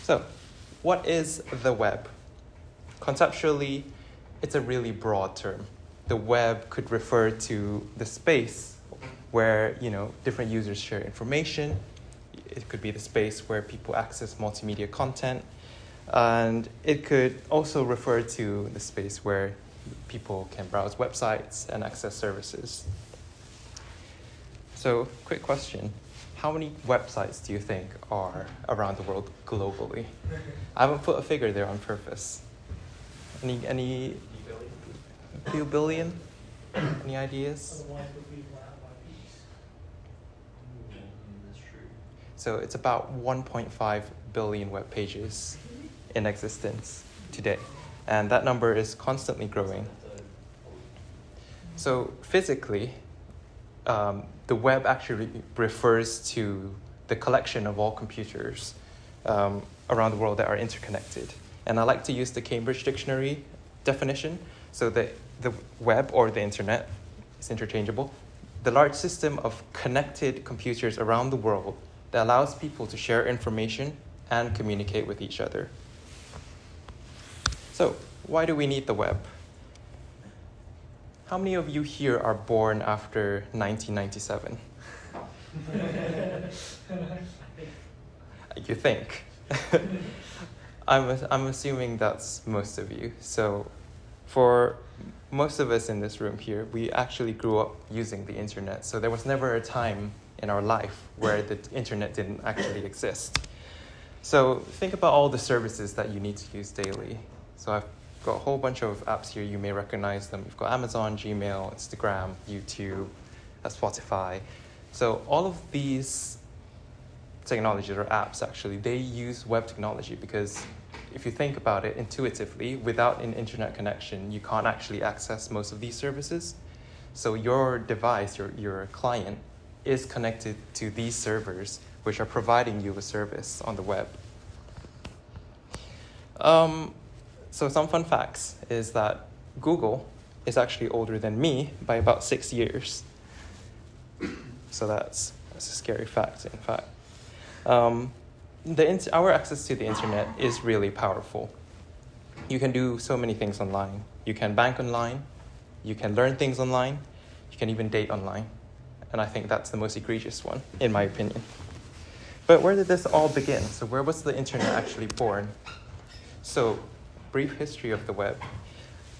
So, what is the web? Conceptually, it's a really broad term. The web could refer to the space where, different users share information. It could be the space where people access multimedia content. And it could also refer to the space where people can browse websites and access services. So, quick question. How many websites do you think are around the world globally? I haven't put a figure there on purpose. Any few billion? Any ideas? So it's about 1.5 billion web pages in existence today. And that number is constantly growing. So physically, the web actually refers to the collection of all computers around the world that are interconnected. And I like to use the Cambridge Dictionary definition. So the web, or the internet, is interchangeable. The large system of connected computers around the world that allows people to share information and communicate with each other. So, why do we need the web? How many of you here are born after 1997? You think? I'm assuming that's most of you. So, for most of us in this room here, we actually grew up using the internet. So there was never a time in our life where the internet didn't actually exist. So think about all the services that you need to use daily. So I've got a whole bunch of apps here. You may recognize them. You've got Amazon, Gmail, Instagram, YouTube, Spotify. So all of these technologies or apps, actually, they use web technology because if you think about it intuitively, without an internet connection, you can't actually access most of these services. So your device, your client, is connected to these servers, which are providing you a service on the web. So some fun facts is that Google is actually older than me by about 6 years. So that's a scary fact, in fact. Our access to the internet is really powerful. You can do so many things online. You can bank online, you can learn things online, you can even date online. And I think that's the most egregious one, in my opinion. But where did this all begin? So where was the internet actually born? So, brief history of the web.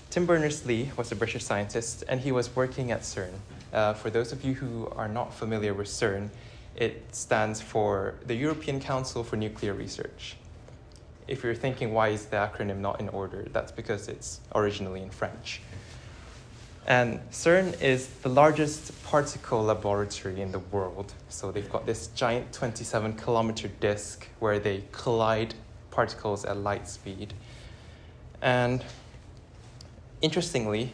Tim Berners-Lee was a British scientist, and he was working at CERN. For those of you who are not familiar with CERN, it stands for the European Council for Nuclear Research. If you're thinking, why is the acronym not in order? That's because it's originally in French. And CERN is the largest particle laboratory in the world. So they've got this giant 27-kilometer disk where they collide particles at light speed. And interestingly,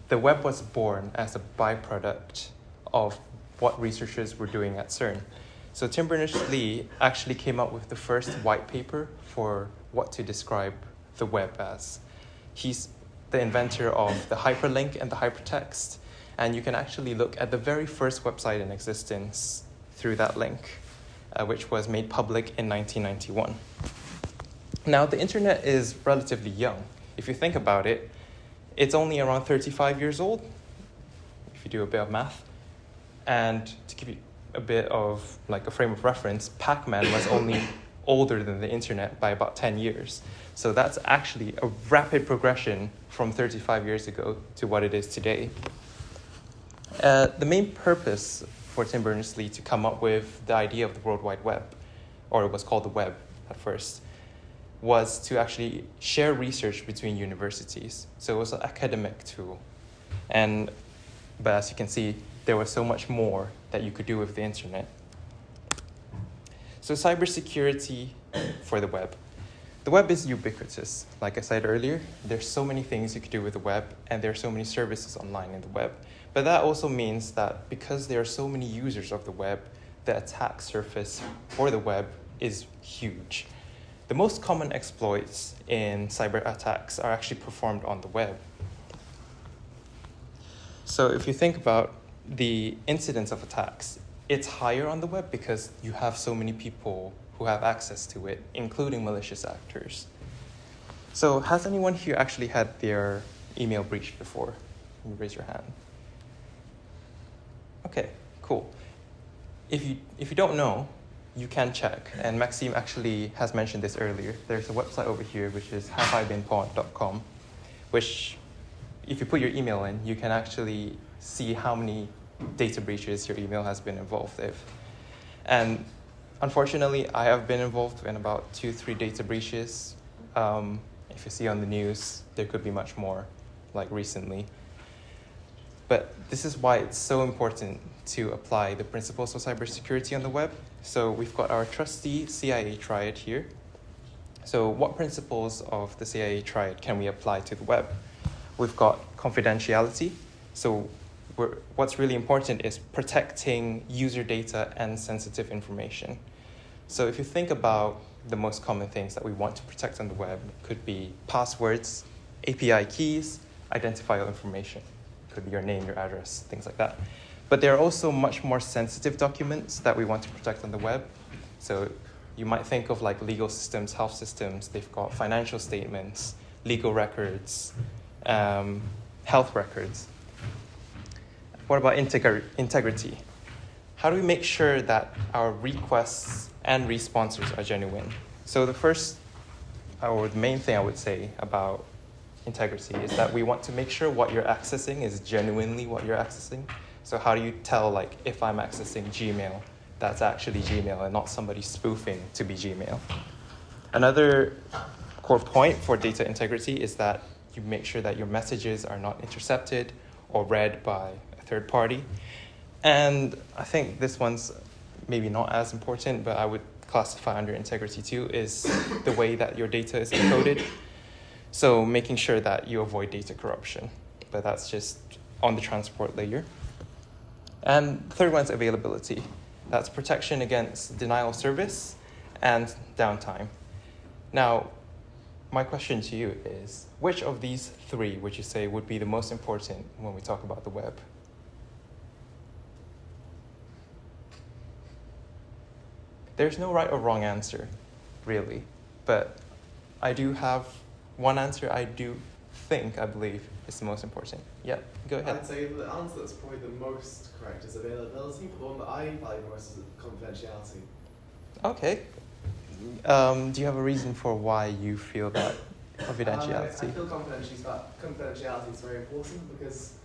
the web was born as a byproduct of what researchers were doing at CERN. So Tim Berners-Lee actually came up with the first white paper for what to describe the web as. He's the inventor of the hyperlink and the hypertext, and you can actually look at the very first website in existence through that link, which was made public in 1991. Now, the internet is relatively young. If you think about it, it's only around 35 years old, if you do a bit of math. And to give you a bit of like a frame of reference, Pac-Man was only older than the internet by about 10 years. So that's actually a rapid progression from 35 years ago to what it is today. The main purpose for Tim Berners-Lee to come up with the idea of the World Wide Web, or it was called the web at first, was to actually share research between universities. So it was an academic tool. But as you can see, there was so much more that you could do with the internet. So cybersecurity for the web. The web is ubiquitous. Like I said earlier, there's so many things you could do with the web, and there are so many services online in the web. But that also means that because there are so many users of the web, the attack surface for the web is huge. The most common exploits in cyber attacks are actually performed on the web. So if you think about the incidence of attacks, it's higher on the web because you have so many people who have access to it, including malicious actors. So has anyone here actually had their email breached before? Can you raise your hand? Okay, cool. If you don't know, you can check. And Maxime actually has mentioned this earlier. There's a website over here, which is haveibeenpawned.com, which if you put your email in, you can actually see how many data breaches your email has been involved with. And unfortunately, I have been involved in about 2-3 data breaches. If you see on the news, there could be much more, like recently. But this is why it's so important to apply the principles of cybersecurity on the web. So we've got our trusty CIA triad here. So what principles of the CIA triad can we apply to the web? We've got confidentiality. So what's really important is protecting user data and sensitive information. So if you think about the most common things that we want to protect on the web, could be passwords, API keys, identifiable information. Could be your name, your address, things like that. But there are also much more sensitive documents that we want to protect on the web. So you might think of like legal systems, health systems. They've got financial statements, legal records, health records. What about integrity? How do we make sure that our requests and responses are genuine? So the first, or the main thing I would say about integrity is that we want to make sure what you're accessing is genuinely what you're accessing. So how do you tell, like, if I'm accessing Gmail, that's actually Gmail and not somebody spoofing to be Gmail? Another core point for data integrity is that you make sure that your messages are not intercepted or read by a third party. And I think this one's maybe not as important, but I would classify under integrity too, is the way that your data is encoded. So making sure that you avoid data corruption, but that's just on the transport layer. And the third one's availability. That's protection against denial of service and downtime. Now, my question to you is, which of these three would you say would be the most important when we talk about the web? There's no right or wrong answer, really, but I do have one answer I believe is the most important. Yeah, go ahead. I'd say the answer that's probably the most correct is availability, but the one that I value most is confidentiality. Okay. Do you have a reason for why you feel that confidentiality? I feel confidentiality is very important because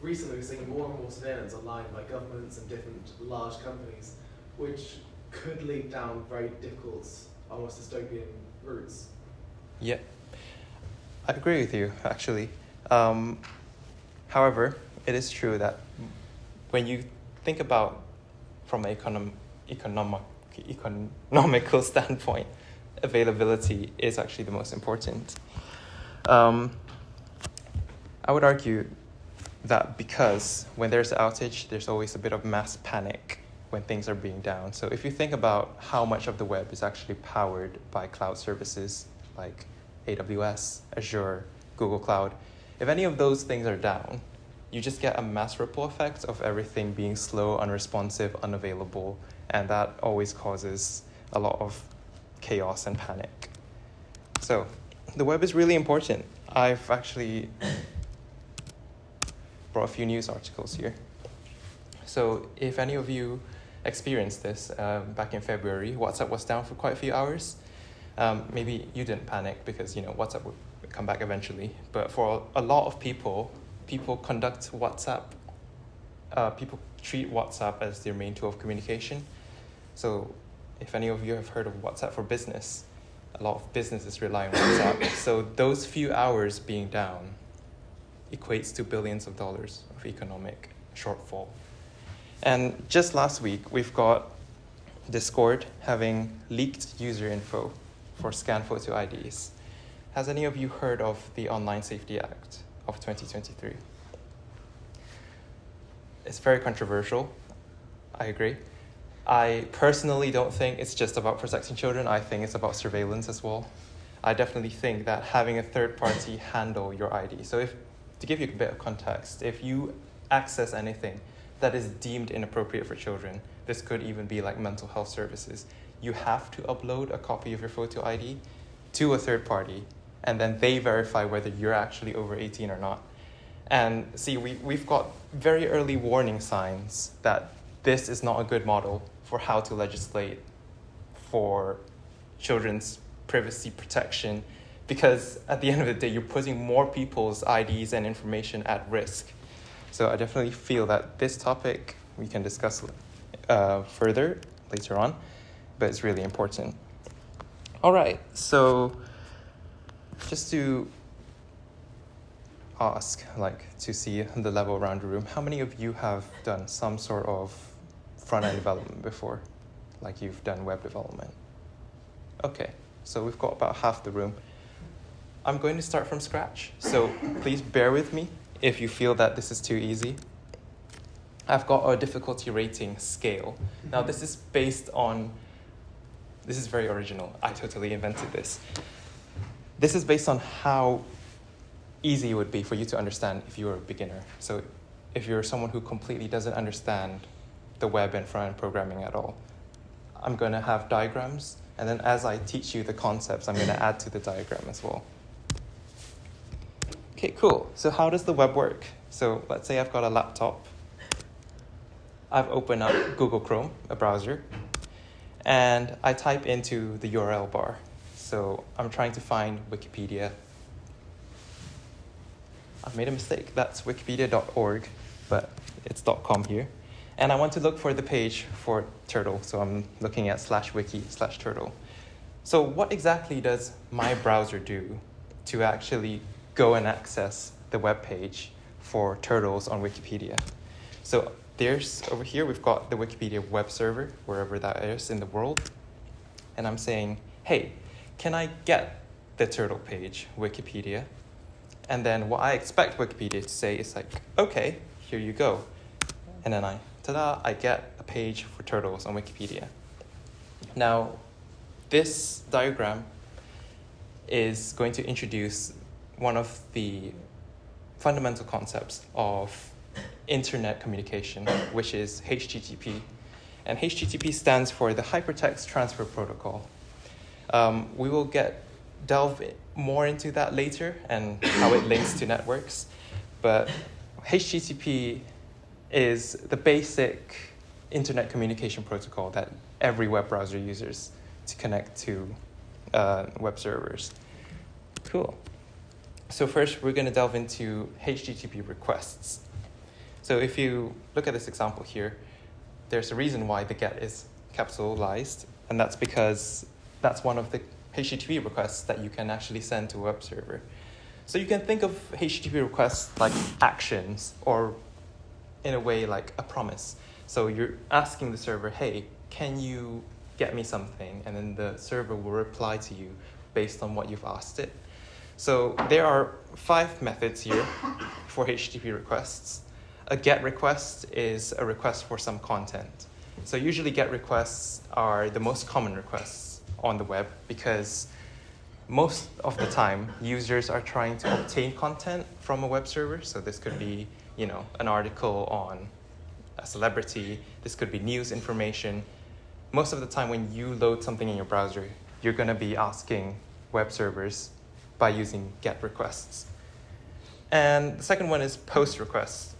recently we're seeing more and more surveillance online by governments and different large companies, which could lead down very difficult, almost dystopian routes. Yeah, I agree with you, actually. However, it is true that when you think about from an economical standpoint, availability is actually the most important. I would argue that because when there's an outage, there's always a bit of mass panic when things are being down. So if you think about how much of the web is actually powered by cloud services like AWS, Azure, Google Cloud, if any of those things are down, you just get a mass ripple effect of everything being slow, unresponsive, unavailable, and that always causes a lot of chaos and panic. So the web is really important. I've actually brought a few news articles here. So if any of you experienced this back in February, WhatsApp was down for quite a few hours. Maybe you didn't panic because WhatsApp would come back eventually. But for a lot of people conduct WhatsApp. People treat WhatsApp as their main tool of communication. So if any of you have heard of WhatsApp for Business, a lot of businesses rely on WhatsApp. So those few hours being down equates to billions of dollars of economic shortfall. And just last week, we've got Discord having leaked user info for scan photo IDs. Has any of you heard of the Online Safety Act of 2023? It's very controversial. I agree. I personally don't think it's just about protecting children. I think it's about surveillance as well. I definitely think that having a third party handle your ID. So to give you a bit of context, if you access anything that is deemed inappropriate for children, this could even be like mental health services, you have to upload a copy of your photo ID to a third party, and then they verify whether you're actually over 18 or not. And see, we've got very early warning signs that this is not a good model for how to legislate for children's privacy protection, because at the end of the day, you're putting more people's IDs and information at risk. So I definitely feel that this topic we can discuss further later on, but it's really important. All right, so just to ask, to see the level around the room, how many of you have done some sort of front-end development before? Like you've done web development? Okay, so we've got about half the room. I'm going to start from scratch, so please bear with me if you feel that this is too easy. I've got a difficulty rating scale. Now this is based on, this is very original, I totally invented this. This is based on how easy it would be for you to understand if you were a beginner. So if you're someone who completely doesn't understand the web and front-end programming at all, I'm going to have diagrams, and then as I teach you the concepts, I'm going to add to the diagram as well. Okay, cool. So how does the web work? So let's say I've got a laptop. I've opened up Google Chrome, a browser, and I type into the URL bar. So I'm trying to find Wikipedia. I've made a mistake. That's wikipedia.org, but it's .com here. And I want to look for the page for Turtle, so I'm looking at /wiki/turtle. So what exactly does my browser do to actually go and access the web page for turtles on Wikipedia? So over here, we've got the Wikipedia web server, wherever that is in the world. And I'm saying, hey, can I get the turtle page, Wikipedia? And then what I expect Wikipedia to say is like, okay, here you go. And then I get a page for turtles on Wikipedia. Now, this diagram is going to introduce one of the fundamental concepts of internet communication, which is HTTP. And HTTP stands for the Hypertext Transfer Protocol. We will delve more into that later and how it links to networks. But HTTP is the basic internet communication protocol that every web browser uses to connect to web servers. Cool. So first, we're going to delve into HTTP requests. So if you look at this example here, there's a reason why the GET is capitalized, and that's because that's one of the HTTP requests that you can actually send to a web server. So you can think of HTTP requests like actions, or in a way like a promise. So you're asking the server, hey, can you get me something? And then the server will reply to you based on what you've asked it. So there are 5 methods here for HTTP requests. A GET request is a request for some content. So usually GET requests are the most common requests on the web because most of the time users are trying to obtain content from a web server. So this could be, an article on a celebrity. This could be news information. Most of the time when you load something in your browser, you're going to be asking web servers by using GET requests. And the second one is POST requests.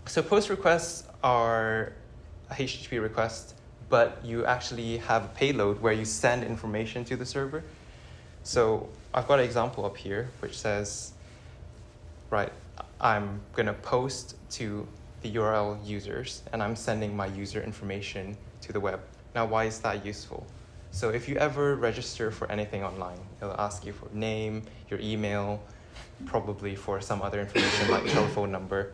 So POST requests are a HTTP request, but you actually have a payload where you send information to the server. So I've got an example up here which says, right, I'm going to post to the URL users, and I'm sending my user information to the web. Now, why is that useful? So if you ever register for anything online, it'll ask you for name, your email, probably for some other information like telephone number.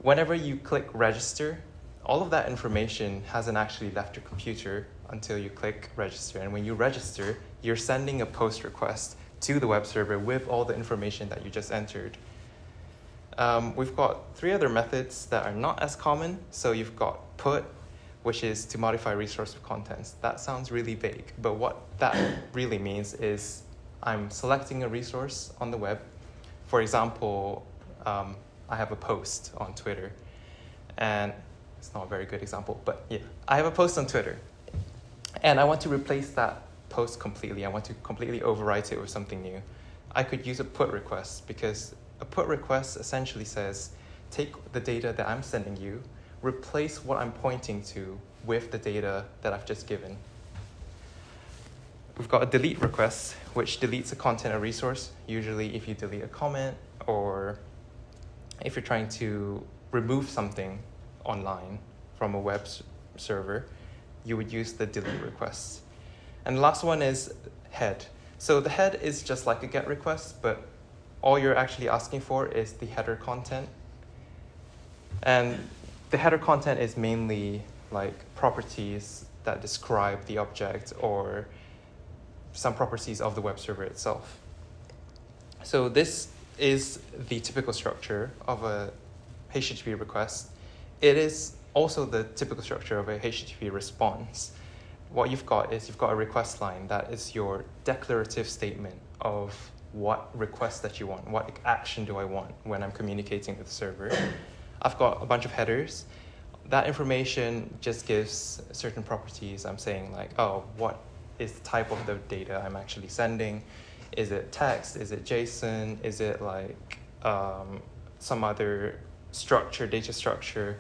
Whenever you click register, all of that information hasn't actually left your computer until you click register. And when you register, you're sending a POST request to the web server with all the information that you just entered. We've got 3 other methods that are not as common. So you've got PUT, which is to modify resource of contents. That sounds really vague, but what that really means is I'm selecting a resource on the web. For example, I have a post on Twitter, and it's not a very good example, but yeah, I have a post on Twitter, and I want to replace that post completely. I want to completely overwrite it with something new. I could use a put request, because a put request essentially says, take the data that I'm sending you, replace what I'm pointing to with the data that I've just given. We've got a delete request, which deletes a content or resource. Usually if you delete a comment, or if you're trying to remove something online from a web server, you would use the delete request. And the last one is head. So the head is just like a GET request, but all you're actually asking for is the header content. And the header content is mainly like properties that describe the object or some properties of the web server itself. So this is the typical structure of a HTTP request. It is also the typical structure of a HTTP response. What you've got is a request line that is your declarative statement of what request that you want, what action do I want when I'm communicating with the server. I've got a bunch of headers. That information just gives certain properties. I'm saying like, oh, what is the type of the data I'm actually sending? Is it text? Is it JSON? Is it like some other structure, data structure?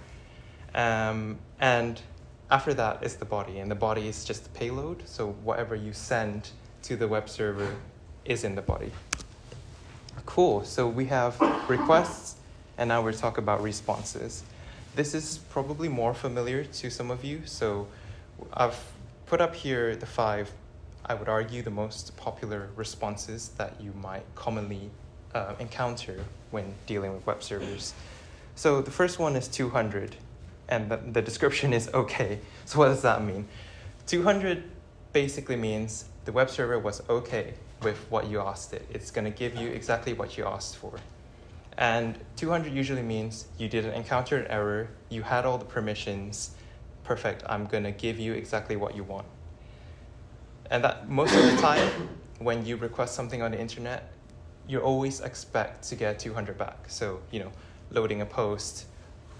And after that is the body, and the body is just the payload. So whatever you send to the web server is in the body. Cool, so we have requests, and now we're talking about responses. This is probably more familiar to some of you. So I've put up here the 5, I would argue, the most popular responses that you might commonly encounter when dealing with web servers. So the first one is 200, and the description is okay. So what does that mean? 200 basically means the web server was okay with what you asked it. It's going to give you exactly what you asked for. And 200 usually means you didn't encounter an error, you had all the permissions, perfect, I'm going to give you exactly what you want. And that most of the time, when you request something on the internet, you always expect to get 200 back. So, loading a post,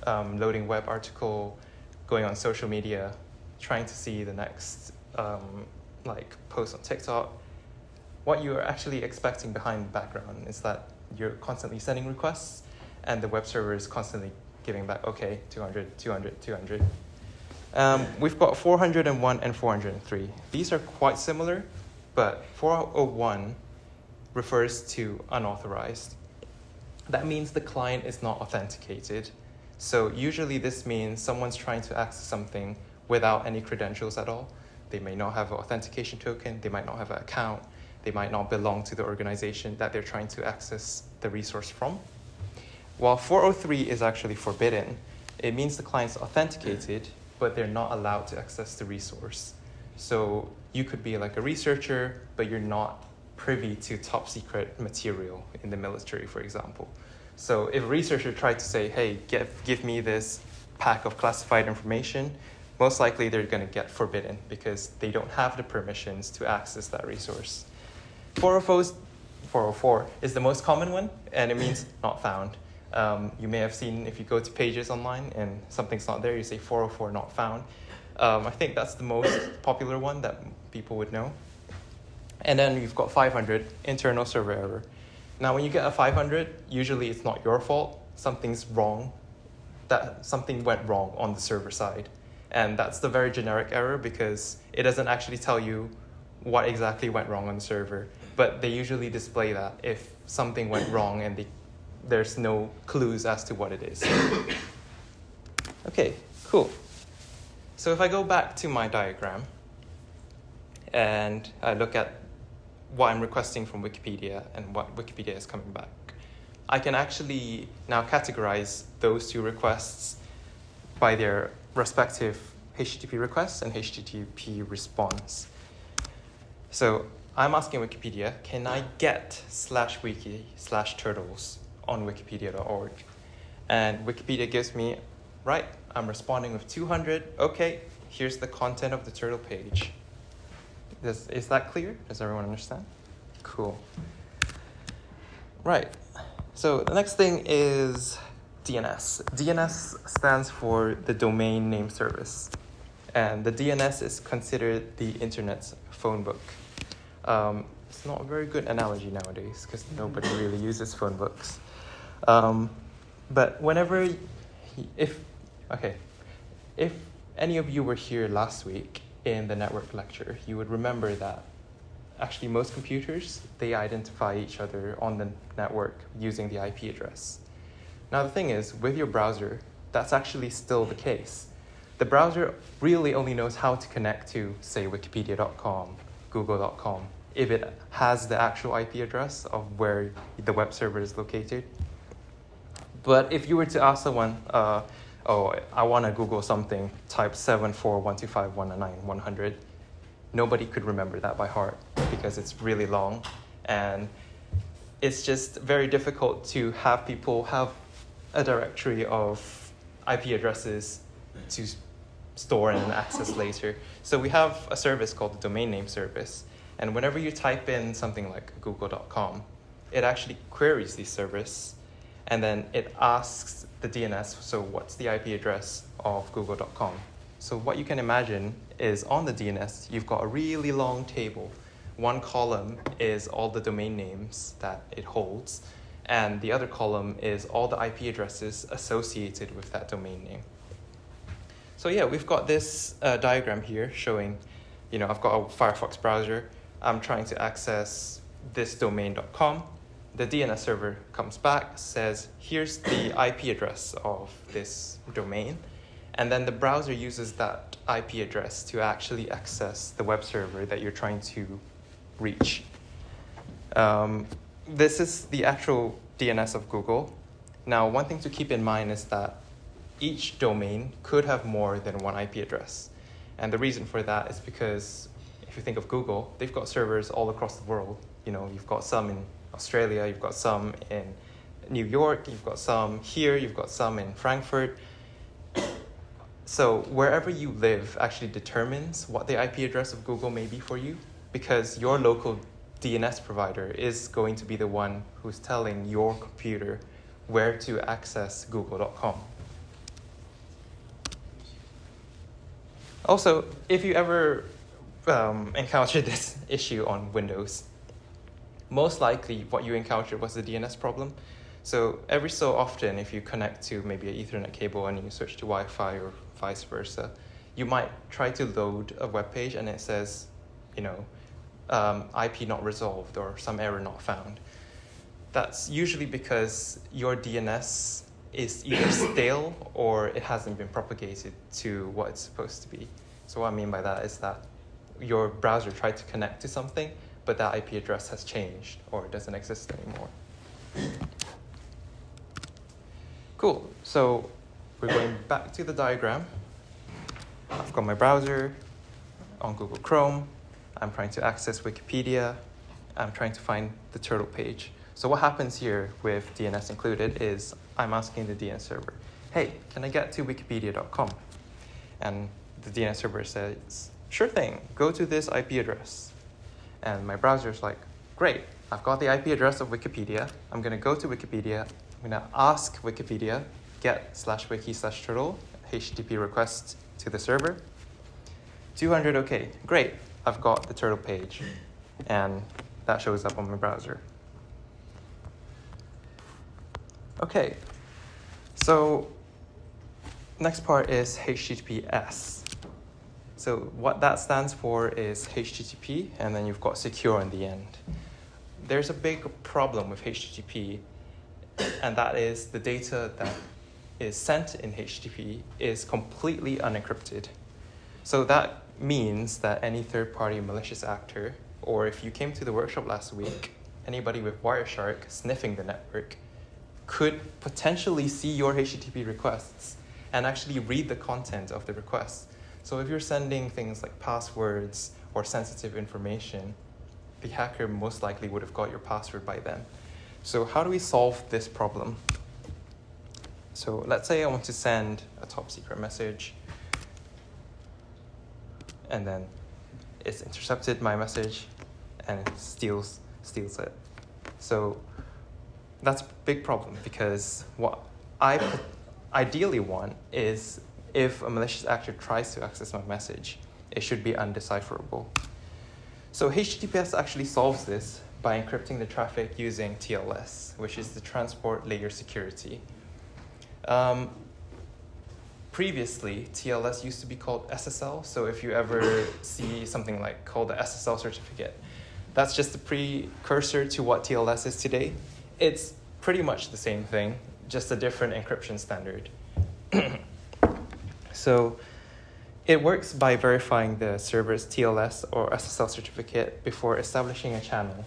loading web article, going on social media, trying to see the next post on TikTok. What you're actually expecting behind the background is that you're constantly sending requests, and the web server is constantly giving back, okay, 200, 200, 200. We've got 401 and 403. These are quite similar, but 401 refers to unauthorized. That means the client is not authenticated. So usually this means someone's trying to access something without any credentials at all. They may not have an authentication token, they might not have an account, they might not belong to the organization that they're trying to access the resource from. While 403 is actually forbidden, it means the client's authenticated, but they're not allowed to access the resource. So you could be like a researcher, but you're not privy to top secret material in the military, for example. So if a researcher tried to say, hey, give me this pack of classified information, most likely they're going to get forbidden because they don't have the permissions to access that resource. 404 is the most common one, and it means not found. You may have seen if you go to pages online and something's not there, you say 404 not found. I think that's the most popular one that people would know. And then you've got 500, internal server error. Now, when you get a 500, usually it's not your fault. Something's wrong. Something went wrong on the server side. And that's the very generic error because it doesn't actually tell you what exactly went wrong on the server. But they usually display that if something went wrong and there's no clues as to what it is. Okay, cool. So if I go back to my diagram and I look at what I'm requesting from Wikipedia and what Wikipedia is coming back, I can actually now categorize those two requests by their respective HTTP requests and HTTP response. So I'm asking Wikipedia, can I get /wiki/turtles on wikipedia.org? And Wikipedia gives me, right, I'm responding with 200. Okay, here's the content of the turtle page. Is that clear? Does everyone understand? Cool. Right. So the next thing is DNS. DNS stands for the Domain Name Service. And the DNS is considered the internet's phone book. It's not a very good analogy nowadays because nobody really uses phone books. But whenever, if any of you were here last week in the network lecture, you would remember that actually most computers, they identify each other on the network using the IP address. Now the thing is, with your browser, that's actually still the case. The browser really only knows how to connect to, say, wikipedia.com, google.com, if it has the actual IP address of where the web server is located. But if you were to ask someone, I want to Google something, type 74125.199.100, nobody could remember that by heart because it's really long. And it's just very difficult to have people have a directory of IP addresses to store and access later. So we have a service called the domain name service. And whenever you type in something like google.com, it actually queries the service. And then it asks the DNS, so what's the IP address of google.com? So what you can imagine is on the DNS, you've got a really long table. One column is all the domain names that it holds, and the other column is all the IP addresses associated with that domain name. So yeah, we've got this diagram here showing, I've got a Firefox browser. I'm trying to access this domain.com. The DNS server comes back, says, here's the IP address of this domain. And then the browser uses that IP address to actually access the web server that you're trying to reach. This is the actual DNS of Google. Now, one thing to keep in mind is that each domain could have more than one IP address. And the reason for that is because if you think of Google, they've got servers all across the world. You've got some in Australia, you've got some in New York, you've got some here, you've got some in Frankfurt. So wherever you live actually determines what the IP address of Google may be for you, because your local DNS provider is going to be the one who's telling your computer where to access google.com. Also, if you ever encountered this issue on Windows, most likely what you encountered was the DNS problem. So every so often, if you connect to maybe an Ethernet cable and you switch to Wi-Fi or vice versa, you might try to load a web page and it says, IP not resolved or some error not found. That's usually because your DNS is either stale or it hasn't been propagated to what it's supposed to be. So what I mean by that is that your browser tried to connect to something, but that IP address has changed or it doesn't exist anymore. Cool, so we're going back to the diagram. I've got my browser on Google Chrome. I'm trying to access Wikipedia. I'm trying to find the turtle page. So what happens here with DNS included is I'm asking the DNS server, hey, can I get to wikipedia.com? And the DNS server says, sure thing, go to this IP address. And my browser's like, great, I've got the IP address of Wikipedia. I'm going to go to Wikipedia. I'm going to ask Wikipedia, get/wiki/turtle, HTTP request to the server. 200 OK, great, I've got the turtle page. And that shows up on my browser. Okay, so next part is HTTPS. So what that stands for is HTTP, and then you've got secure in the end. There's a big problem with HTTP, and that is the data that is sent in HTTP is completely unencrypted. So that means that any third-party malicious actor, or if you came to the workshop last week, anybody with Wireshark sniffing the network, could potentially see your HTTP requests and actually read the content of the requests. So if you're sending things like passwords or sensitive information, the hacker most likely would have got your password by then. So how do we solve this problem? So let's say I want to send a top secret message, and then it's intercepted my message and it steals it. So that's a big problem because what I ideally want is if a malicious actor tries to access my message, it should be undecipherable. So HTTPS actually solves this by encrypting the traffic using TLS, which is the Transport Layer Security. Previously, TLS used to be called SSL, so if you ever see something like called the SSL certificate, that's just the precursor to what TLS is today. It's pretty much the same thing, just a different encryption standard. So it works by verifying the server's TLS or SSL certificate before establishing a channel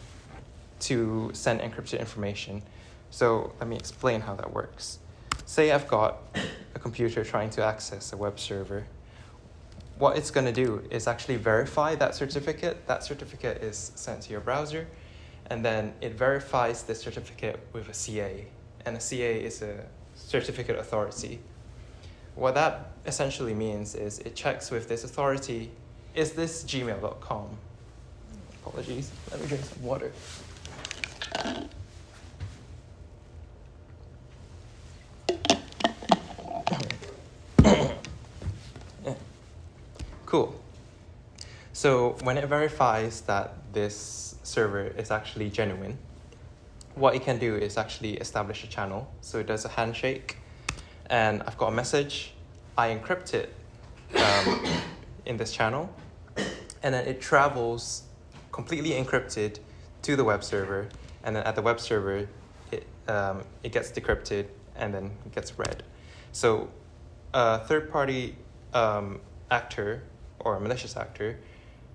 to send encrypted information. So let me explain how that works. Say I've got a computer trying to access a web server. What it's going to do is actually verify that certificate. That certificate is sent to your browser, and then it verifies the certificate with a CA. And a CA is a certificate authority. What that essentially means is it checks with this authority, is this gmail.com? Apologies, let me drink some water. Yeah. Cool. So when it verifies that this server is actually genuine, what it can do is actually establish a channel. So it does a handshake, and I've got a message. I encrypt it in this channel, and then it travels completely encrypted to the web server, and then at the web server, it gets decrypted and then it gets read. So a third-party actor or a malicious actor,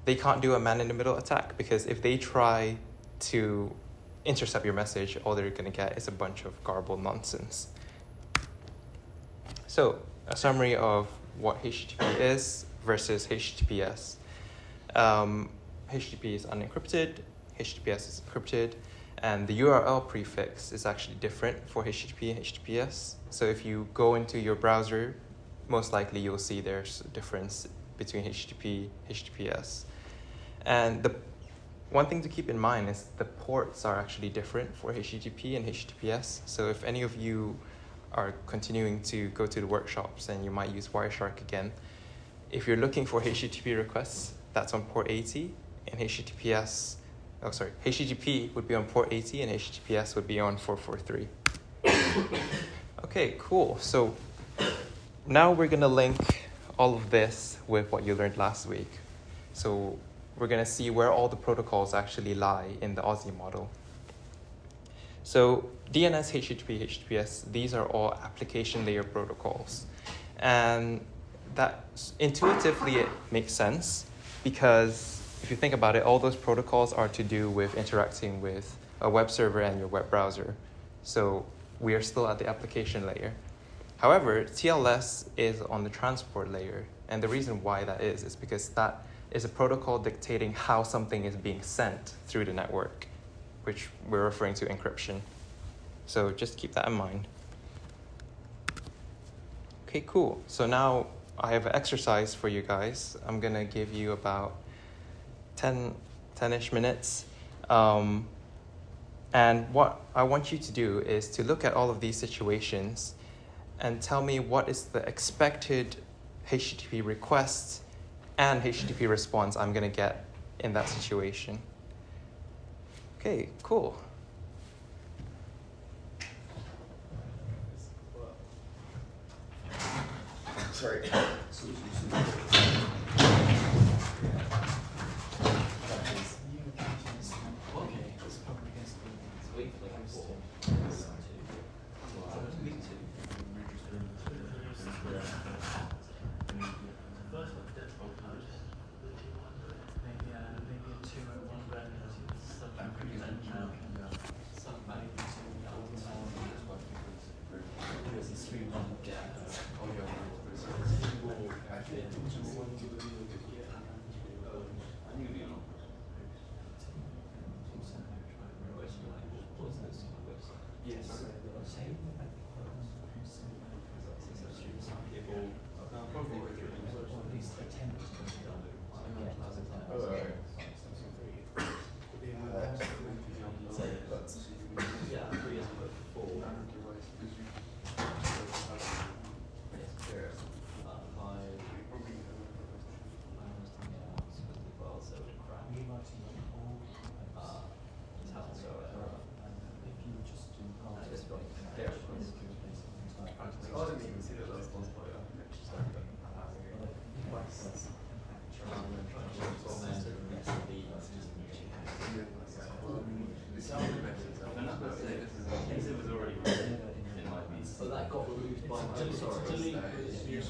they can't do a man-in-the-middle attack, because if they try to intercept your message, all they're going to get is a bunch of garbled nonsense. So a summary of what HTTP is versus HTTPS. HTTP is unencrypted, HTTPS is encrypted, and the URL prefix is actually different for HTTP and HTTPS. So if you go into your browser, most likely you'll see there's a difference between HTTP, HTTPS. And the one thing to keep in mind is the ports are actually different for HTTP and HTTPS. So if any of you are continuing to go to the workshops and you might use Wireshark again, if you're looking for HTTP requests, that's on port 80, and HTTP would be on port 80 and HTTPS would be on 443. Okay, cool. So now we're going to link all of this with what you learned last week. So we're going to see where all the protocols actually lie in the Aussie model. So DNS, HTTP, HTTPS, these are all application layer protocols. And that intuitively it makes sense, because if you think about it, all those protocols are to do with interacting with a web server and your web browser. So we are still at the application layer. However, TLS is on the transport layer. And the reason why that is because that is a protocol dictating how something is being sent through the network, which we're referring to encryption. So just keep that in mind. Okay, cool. So now I have an exercise for you guys. I'm going to give you about 10-ish minutes. And what I want you to do is to look at all of these situations and tell me what is the expected HTTP request and HTTP response I'm going to get in that situation. Okay, cool. Sorry.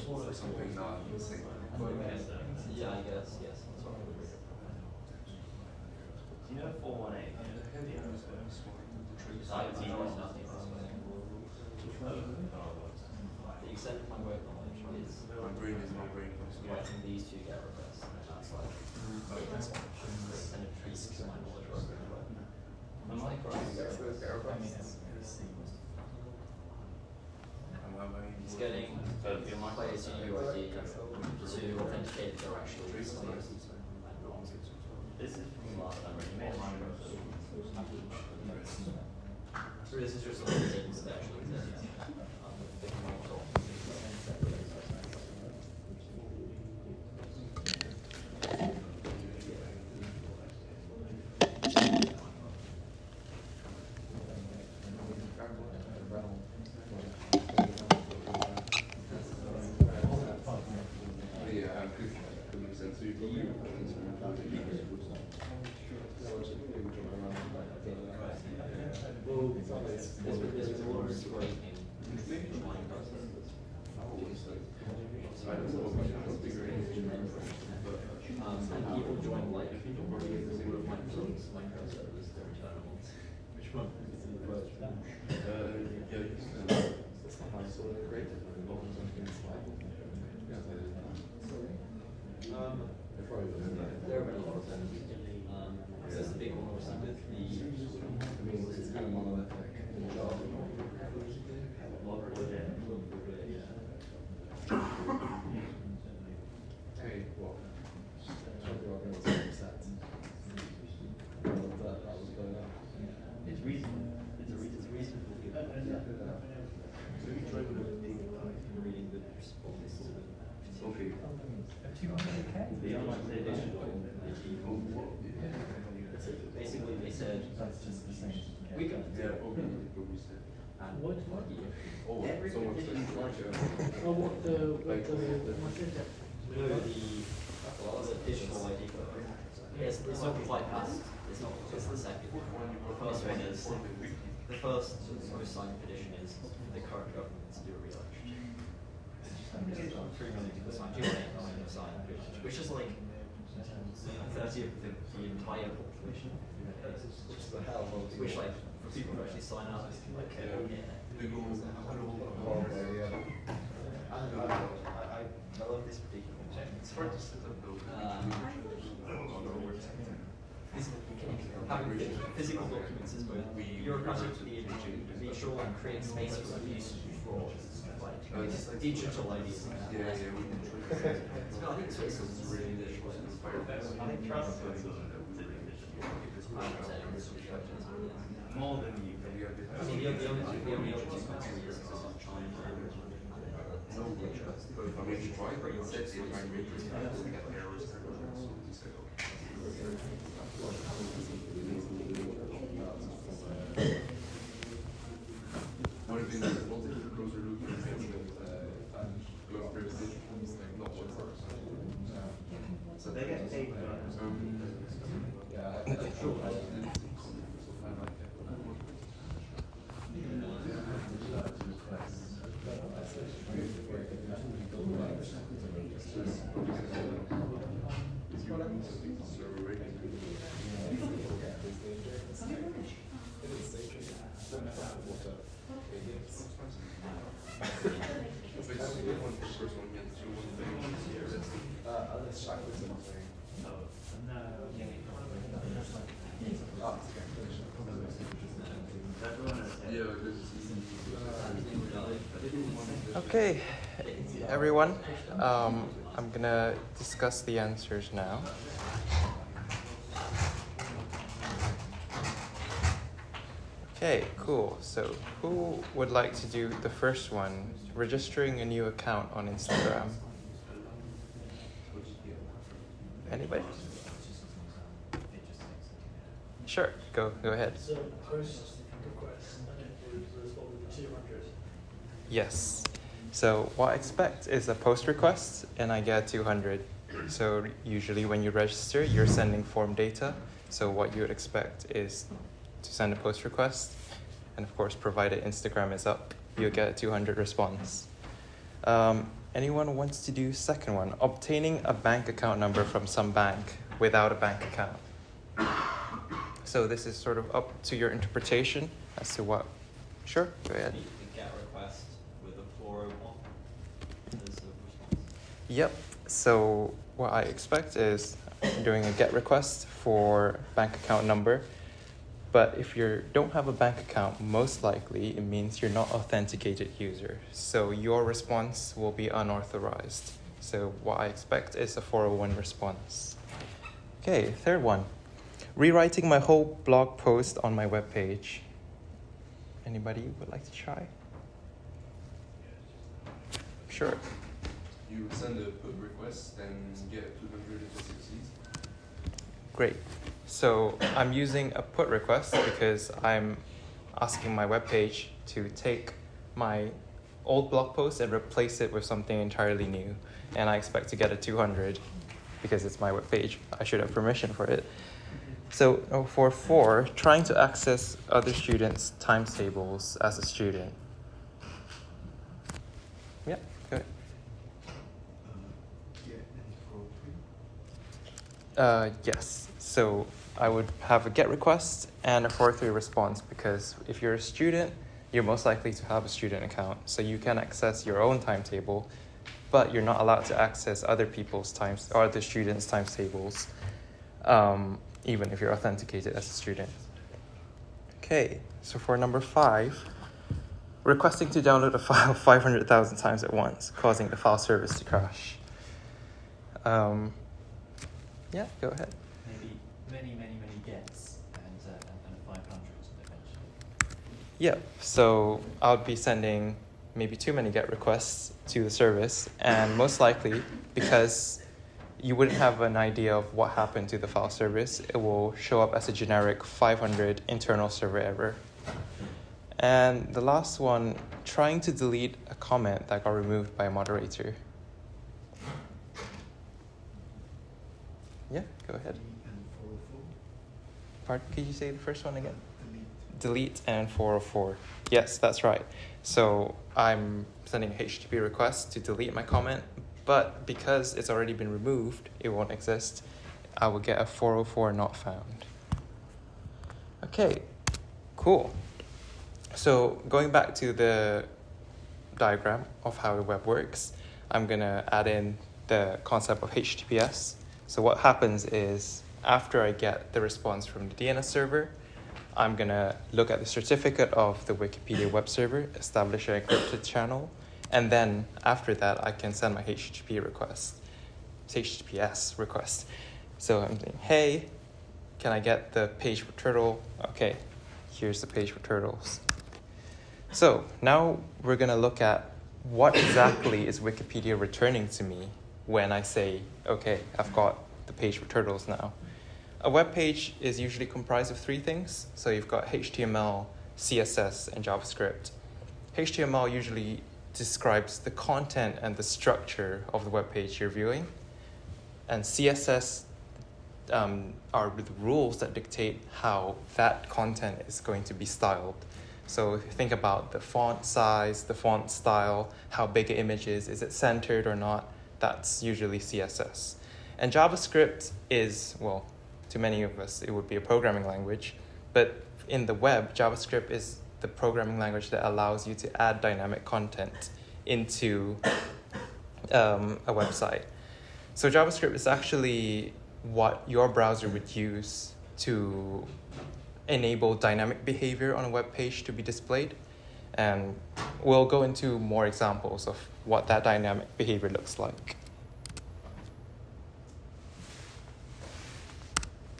for something not the same. Yeah, I guess, yes. That's what I would read. Do you know 418? I know nothing. The extent of my work knowledge is My brain is not brain. writing these two get requests, and that's like and it treats my knowledge work really well. I'm like, It's getting players to UID to authenticate that they're actually listening. this is from last time, right? You made mine. So this is just all the things that actually exist. They can all talk. There's more scraping in line processes. And people join like microservices, they're internal. Which one? There are a lot of them. There's the big one obviously with the It's kind of monolithic. Hey, what? It's reasonable. It's a reasonable given. reading the response to the Okay. The online edition. basically they said That's just the same. we got Yeah, okay, what we said. and What? Oh, Every someone said. edition is like Oh, what the additional ID code. It's not quite past. It's not. It's the second. The first one is the first most signed petition is the current government to do a re-election. 3 million people signed. 2.8 million have signed, which is like 30th of the entire population. Just the hell. Which like for people who actually sign up, it's like They go, I love this particular one. it's hard to set up those. Having physical documents is both bureaucratically visual and create space for abuse and fraud. Like digital IDs. Yeah, yeah, we can try. No, I think Switzerland is really digital. I think trust is more than the UK. I mean, the only other two countries are China and No, I mean, you try, but it's set in my matrix, we get errors. What if in the multiple closer loop, close privilege, not one first. So they get paid for that. Okay, everyone, I'm gonna discuss the answers now. Okay, cool. So who would like to do the first one, registering a new account on Instagram? Anybody? Sure, go ahead. So post request and it would respond with 200. Yes. So what I expect is a post request and I get 200. So usually when you register, you're sending form data. So what you would expect is to send a post request. And of course, provided Instagram is up, you'll get a 200 response. Anyone wants to do second one? Obtaining a bank account number from some bank without a bank account. So this is sort of up to your interpretation as to what. Sure, go ahead. The GET request with a 401 as a response. Yep. So what I expect is doing a GET request for bank account number. But if you don't have a bank account, most likely it means you're not authenticated user. So your response will be unauthorized. So what I expect is a 401 response. Okay, third one. Rewriting my whole blog post on my webpage. Anybody would like to try? Sure. You send a put request and get 200 if it succeeds. Great. So I'm using a put request because I'm asking my webpage to take my old blog post and replace it with something entirely new. And I expect to get a 200 because it's my webpage. I should have permission for it. So for 4, trying to access other students' timetables as a student. Yeah, go ahead. Yes. So I would have a GET request and a 403 response because if you're a student, you're most likely to have a student account. So you can access your own timetable, but you're not allowed to access other people's times or other students' timetables, even if you're authenticated as a student. Okay, so for number 5, requesting to download a file 500,000 times at once, causing the file service to crash. Yeah, go ahead. Maybe many gets and 500 eventually. Yeah, so I would be sending maybe too many GET requests to the service, and most likely, because you wouldn't have an idea of what happened to the file service, it will show up as a generic 500 internal server error. And the last one, trying to delete a comment that got removed by a moderator. Yeah, go ahead. Pardon, could you say the first one again? Delete and 404. Yes, that's right. So I'm sending a HTTP request to delete my comment, but because it's already been removed, it won't exist. I will get a 404 not found. Okay, cool. So going back to the diagram of how the web works, I'm going to add in the concept of HTTPS. So what happens is, after I get the response from the DNS server, I'm going to look at the certificate of the Wikipedia web server, establish an encrypted channel, and then after that, I can send my HTTPS request. So I'm saying, hey, can I get the page for turtle? Okay, here's the page for turtles. So now we're going to look at what exactly is Wikipedia returning to me when I say, okay, I've got the page for turtles now. A web page is usually comprised of 3 things. So you've got HTML, CSS, and JavaScript. HTML usually describes the content and the structure of the web page you're viewing. And CSS are the rules that dictate how that content is going to be styled. So if you think about the font size, the font style, how big an image is it centered or not, that's usually CSS. And JavaScript is, well, to many of us, it would be a programming language. But in the web, JavaScript is the programming language that allows you to add dynamic content into a website. So JavaScript is actually what your browser would use to enable dynamic behavior on a web page to be displayed. And we'll go into more examples of what that dynamic behavior looks like.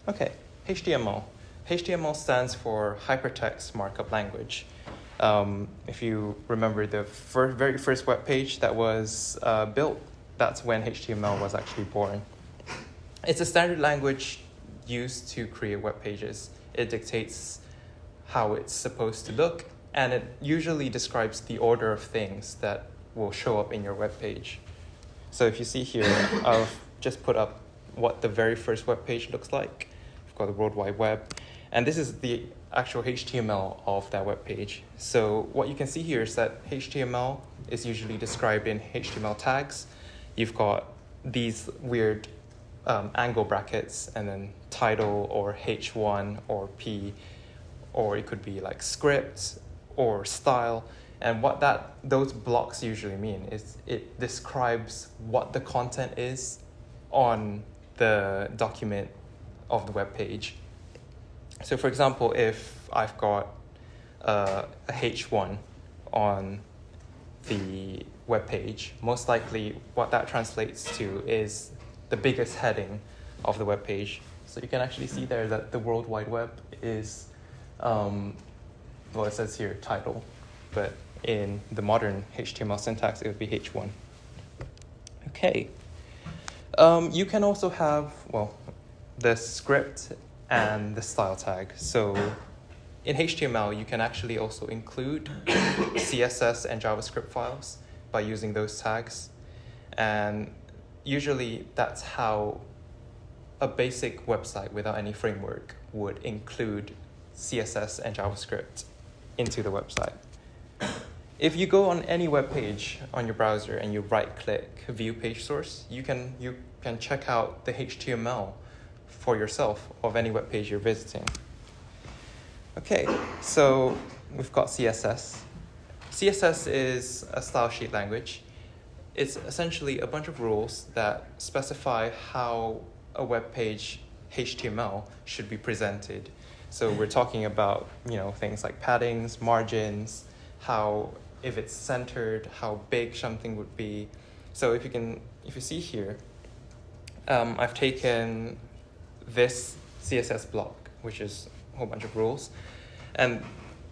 Okay, HTML. HTML stands for Hypertext Markup Language. If you remember the very first web page that was built, that's when HTML was actually born. It's a standard language used to create web pages. It dictates how it's supposed to look, and it usually describes the order of things that will show up in your web page. So if you see here, I've just put up what the very first web page looks like. We've got the World Wide Web, And this is the actual HTML of that web page. So what you can see here is that HTML is usually described in HTML tags. You've got these weird angle brackets and then title or H1 or P, or it could be like script or style. And what those blocks usually mean is it describes what the content is on the document of the web page. So for example, if I've got a H1 on the web page, most likely what that translates to is the biggest heading of the web page. So you can actually see there that the World Wide Web is, it says here title, but in the modern HTML syntax, it would be H1. Okay. You can also have, the script and the style tag. So in HTML, you can actually also include CSS and JavaScript files by using those tags. And usually that's how a basic website without any framework would include CSS and JavaScript into the website. If you go on any web page on your browser and you right-click View Page Source, you can check out the HTML for yourself of any web page you're visiting. Okay, so we've got CSS. CSS is a style sheet language. It's essentially a bunch of rules that specify how a web page HTML should be presented. So we're talking about, things like paddings, margins, if it's centered, how big something would be. So if you see here, I've taken this CSS block, which is a whole bunch of rules, and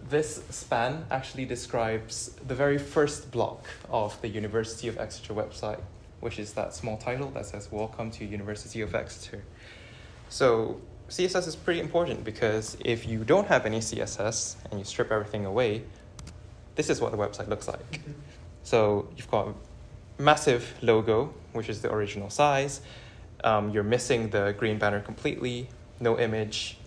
this span actually describes the very first block of the University of Exeter website, which is that small title that says, "Welcome to University of Exeter." So CSS is pretty important because if you don't have any CSS and you strip everything away, this is what the website looks like. So you've got a massive logo, which is the original size. You're missing the green banner completely, no image.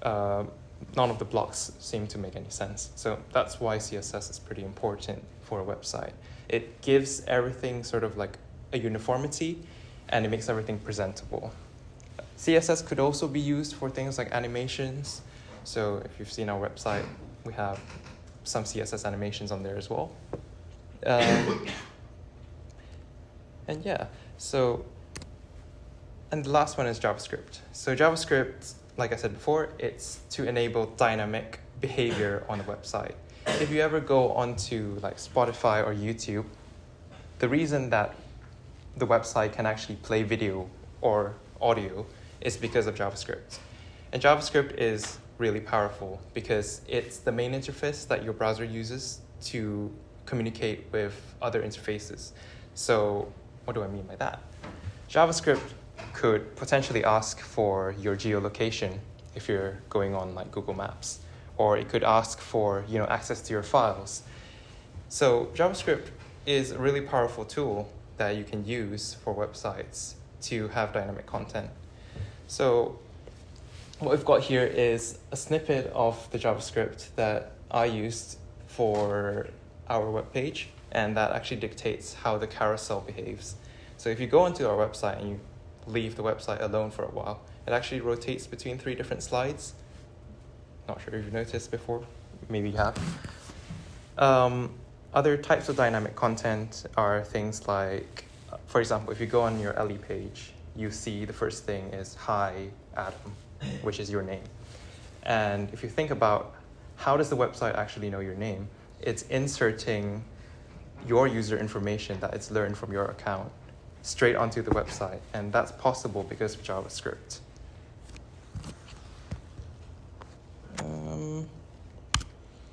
None of the blocks seem to make any sense. So that's why CSS is pretty important for a website. It gives everything sort of like a uniformity, and it makes everything presentable. CSS could also be used for things like animations. So if you've seen our website, we have some CSS animations on there as well. And the last one is JavaScript. So JavaScript, like I said before, it's to enable dynamic behavior on the website. If you ever go onto like Spotify or YouTube, the reason that the website can actually play video or audio is because of JavaScript. And JavaScript is really powerful because it's the main interface that your browser uses to communicate with other interfaces. So what do I mean by that? JavaScript could potentially ask for your geolocation if you're going on like Google Maps, or it could ask for access to your files. So JavaScript is a really powerful tool that you can use for websites to have dynamic content. So what we've got here is a snippet of the JavaScript that I used for our web page, and that actually dictates how the carousel behaves. So if you go onto our website and you leave the website alone for a while, it actually rotates between 3 different slides. Not sure if you've noticed before, maybe you have. Other types of dynamic content are things like, for example, if you go on your Ellie page, you see the first thing is "Hi, Adam," which is your name. And if you think about how does the website actually know your name, it's inserting your user information that it's learned from your account straight onto the website, and that's possible because of JavaScript.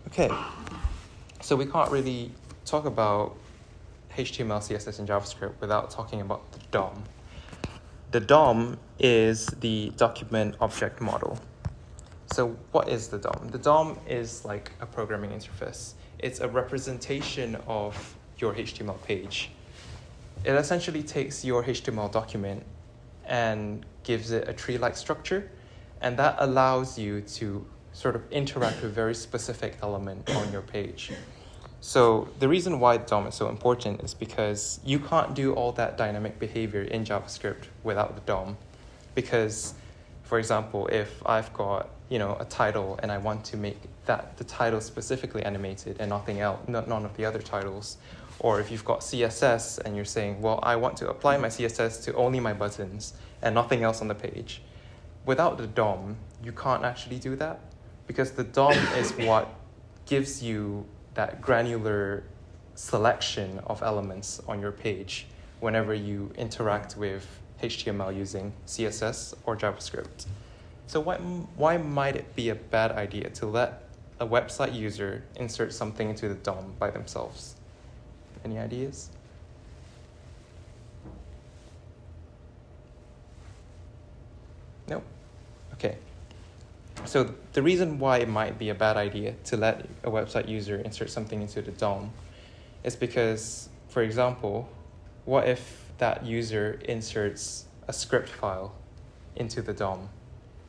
Okay, so we can't really talk about HTML, CSS, and JavaScript without talking about the DOM. The DOM is the Document Object Model. So what is the DOM? The DOM is like a programming interface. It's a representation of your HTML page. It essentially takes your HTML document and gives it a tree-like structure And that allows you to sort of interact with a very specific element on your page. So the reason why DOM is so important is because you can't do all that dynamic behavior in JavaScript without the DOM. Because, for example, if I've got a title and I want to make the title specifically animated and nothing else, none of the other titles, or if you've got CSS and you're saying, well, I want to apply my CSS to only my buttons and nothing else on the page. Without the DOM, you can't actually do that, because the DOM is what gives you that granular selection of elements on your page whenever you interact with HTML using CSS or JavaScript. So why might it be a bad idea to let a website user insert something into the DOM by themselves? Any ideas? No? Okay. So the reason why it might be a bad idea to let a website user insert something into the DOM is because, for example, what if that user inserts a script file into the DOM?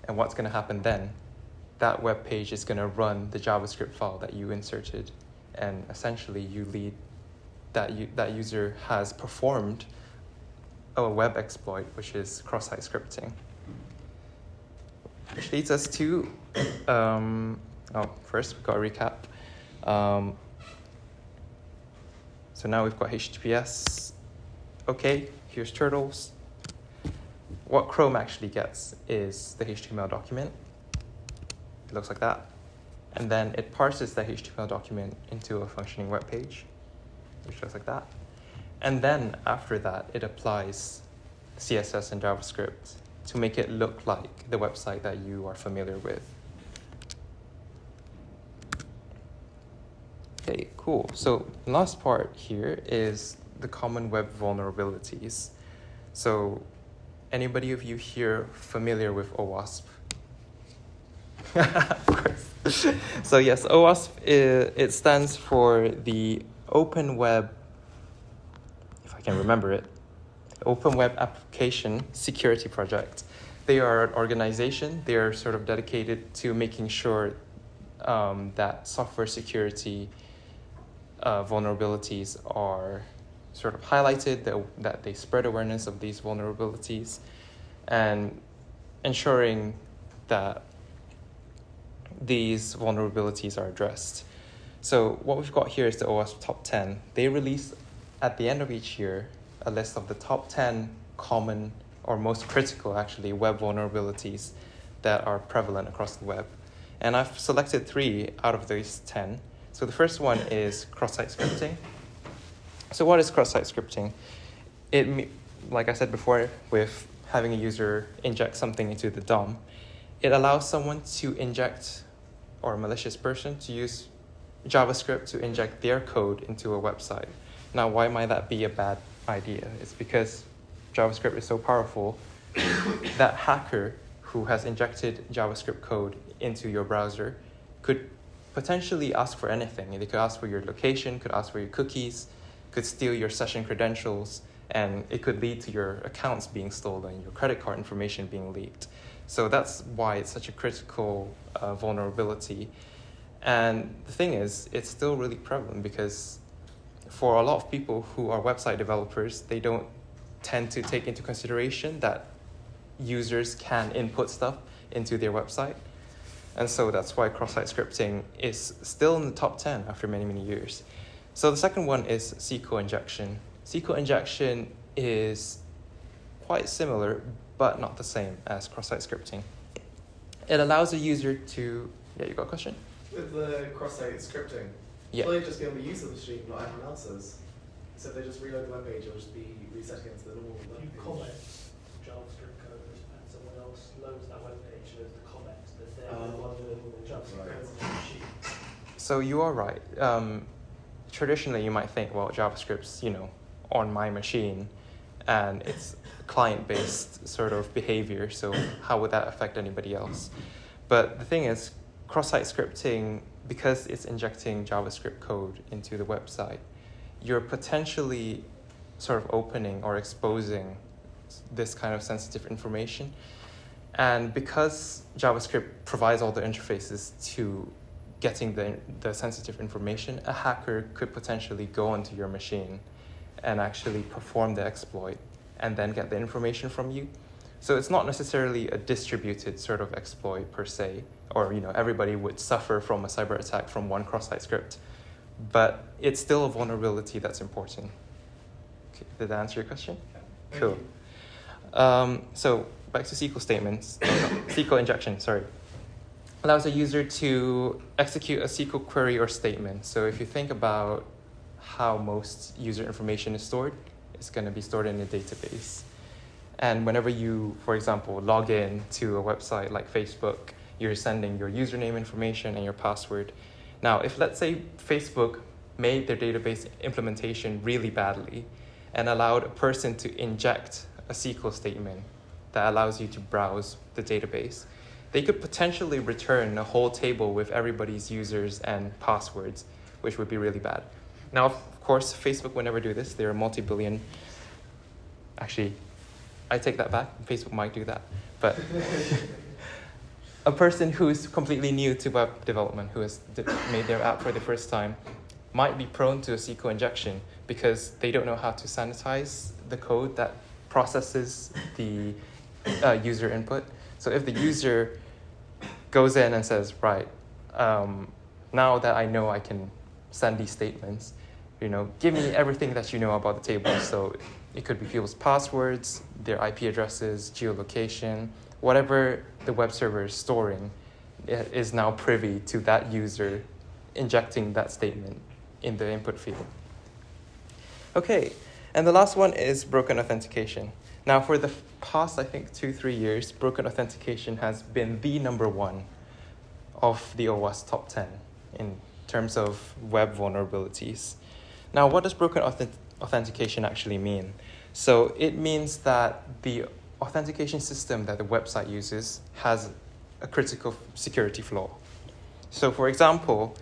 And what's going to happen then? That web page is going to run the JavaScript file that you inserted, and essentially you lead that user has performed a web exploit, which is cross-site scripting. Which leads us to, first we've got a recap. So now we've got HTTPS. Okay, here's turtles. What Chrome actually gets is the HTML document. It looks like that. And then it parses that HTML document into a functioning web page, which looks like that. And then after that, it applies CSS and JavaScript to make it look like the website that you are familiar with. Okay, cool. So the last part here is the common web vulnerabilities. So anybody of you here familiar with OWASP? Of course. So yes, OWASP, it stands for the Open Web, if I can remember it, Open Web Application Security Project. They are an organization. They are sort of dedicated to making sure that software security vulnerabilities are sort of highlighted, that they spread awareness of these vulnerabilities, and ensuring that these vulnerabilities are addressed. So what we've got here is the OWASP Top 10. They release at the end of each year a list of the top 10 common or most critical, actually, web vulnerabilities that are prevalent across the web. And I've selected 3 out of these 10. So the first one is cross-site scripting. So what is cross-site scripting? Like I said before, with having a user inject something into the DOM, it allows someone to inject, or a malicious person to use JavaScript to inject their code into a website. Now, why might that be a bad idea? It's because JavaScript is so powerful that hacker who has injected JavaScript code into your browser could potentially ask for anything. They could ask for your location, could ask for your cookies, could steal your session credentials, and it could lead to your accounts being stolen, your credit card information being leaked. So that's why it's such a critical vulnerability. And the thing is, it's still really prevalent because for a lot of people who are website developers, they don't tend to take into consideration that users can input stuff into their website. And so that's why cross-site scripting is still in the top 10 after many, many years. So the second one is SQL injection. SQL injection is quite similar, but not the same as cross-site scripting. It allows a user to... Yeah, you got a question? With the cross-site scripting, Yeah. will it just be on the user's machine, not everyone else's? So if they just reload the web page, it'll just be resetting it to the normal web You page. comment JavaScript code and someone else loads that web page, loads the comments, that they're the one doing all the JavaScript code on the machine. So you are right. Traditionally, you might think, well, JavaScript's, on my machine, and it's client-based sort of behavior, so how would that affect anybody else? But the thing is, cross-site scripting, because it's injecting JavaScript code into the website, you're potentially sort of opening or exposing this kind of sensitive information. And because JavaScript provides all the interfaces to getting the sensitive information, a hacker could potentially go onto your machine and actually perform the exploit and then get the information from you. So it's not necessarily a distributed sort of exploit per se, or everybody would suffer from a cyber attack from one cross-site script, but it's still a vulnerability that's important. Okay, did that answer your question? Thank Cool. you. So back to SQL statements. SQL injection, sorry. Allows a user to execute a SQL query or statement. So if you think about how most user information is stored, it's going to be stored in a database. And whenever you, for example, log in to a website like Facebook, you're sending your username information and your password. Now, if let's say Facebook made their database implementation really badly and allowed a person to inject a SQL statement that allows you to browse the database, they could potentially return a whole table with everybody's users and passwords, which would be really bad. Now, of course, Facebook would never do this. They're a multi-billion. Actually, I take that back. Facebook might do that. But a person who is completely new to web development, who has made their app for the first time, might be prone to a SQL injection because they don't know how to sanitize the code that processes the user input. So if the user goes in and says, right, now that I know I can send these statements, give me everything that you know about the table. So it could be people's passwords, their IP addresses, geolocation, whatever the web server is storing is now privy to that user injecting that statement in the input field. Okay, and the last one is broken authentication. Now, for the past, I think, 2-3 years, broken authentication has been the number one of the OWASP top 10 in terms of web vulnerabilities. Now, what does broken authentication actually mean? So it means that the authentication system that the website uses has a critical security flaw. So, for example,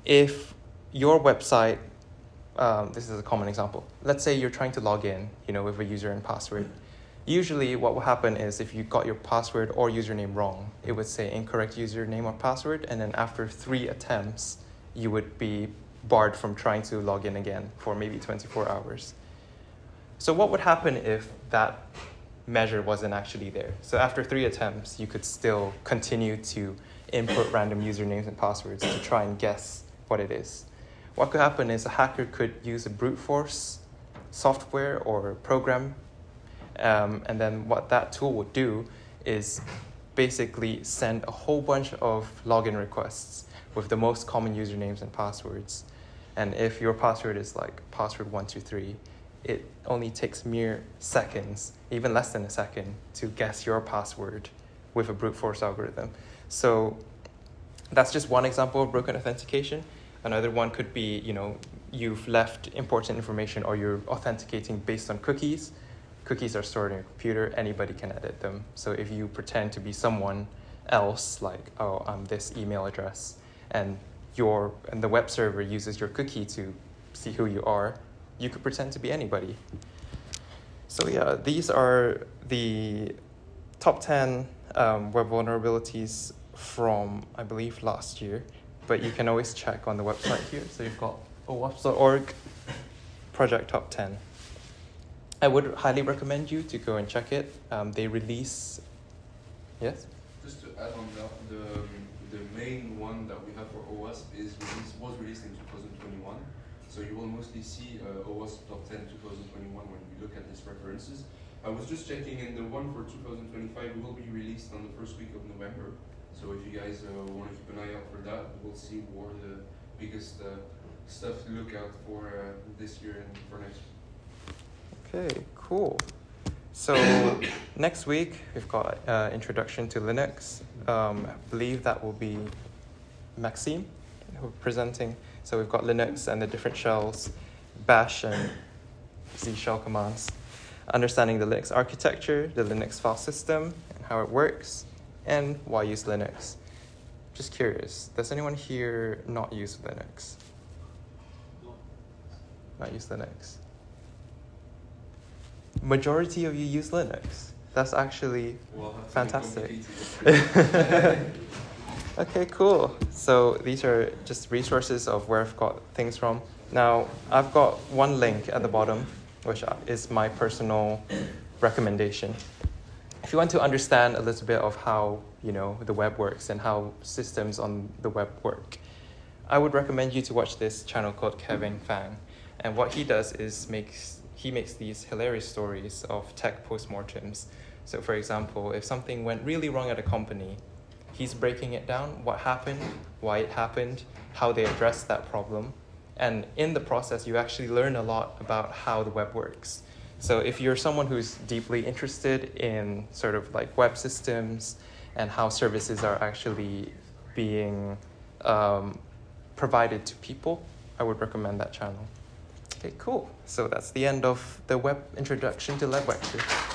if your website, this is a common example. Let's say you're trying to log in, with a user and password. Usually what will happen is if you got your password or username wrong, it would say incorrect username or password, and then after 3 attempts, you would be barred from trying to log in again for maybe 24 hours. So what would happen if that measure wasn't actually there? So after 3 attempts, you could still continue to input random usernames and passwords to try and guess what it is. What could happen is a hacker could use a brute force software or program, and then what that tool would do is basically send a whole bunch of login requests with the most common usernames and passwords. And if your password is like password123, it only takes mere seconds, even less than a second, to guess your password with a brute force algorithm. So that's just one example of broken authentication. Another one could be, you've left important information or you're authenticating based on cookies. Cookies are stored in your computer. Anybody can edit them. So if you pretend to be someone else, like, I'm this email address, and the web server uses your cookie to see who you are, you could pretend to be anybody. So yeah, these are the top 10 web vulnerabilities from, I believe, last year. But you can always check on the website here. So you've got owasp.org, Project Top 10. I would highly recommend you to go and check it. They release... Yes? Just to add on that, the main one that we have for OWASP was released in 2021. So you will mostly see OWASP Top 10 2021 when we look at these references. I was just checking, and the one for 2025 will be released on the first week of November. So if you guys want to keep an eye out for that, we'll see what the biggest stuff to look out for this year and for next year. Okay, cool. So next week, we've got Introduction to Linux. I believe that will be Maxime who presenting. So we've got Linux and the different shells, Bash and Z shell commands, understanding the Linux architecture, the Linux file system, and how it works, and why use Linux. Just curious, does anyone here not use Linux? Not use Linux? Majority of you use Linux? That's actually We'll have to fantastic. complicate it. Okay, cool. So these are just resources of where I've got things from. Now, I've got one link at the bottom, which is my personal recommendation. If you want to understand a little bit of how, the web works and how systems on the web work, I would recommend you to watch this channel called Kevin Fang. And what he does is he makes these hilarious stories of tech postmortems. So for example, if something went really wrong at a company, he's breaking it down, what happened, why it happened, how they addressed that problem. And in the process, you actually learn a lot about how the web works. So if you're someone who's deeply interested in sort of like web systems and how services are actually being provided to people, I would recommend that channel. Okay, cool. So that's the end of the web introduction to LabWebster.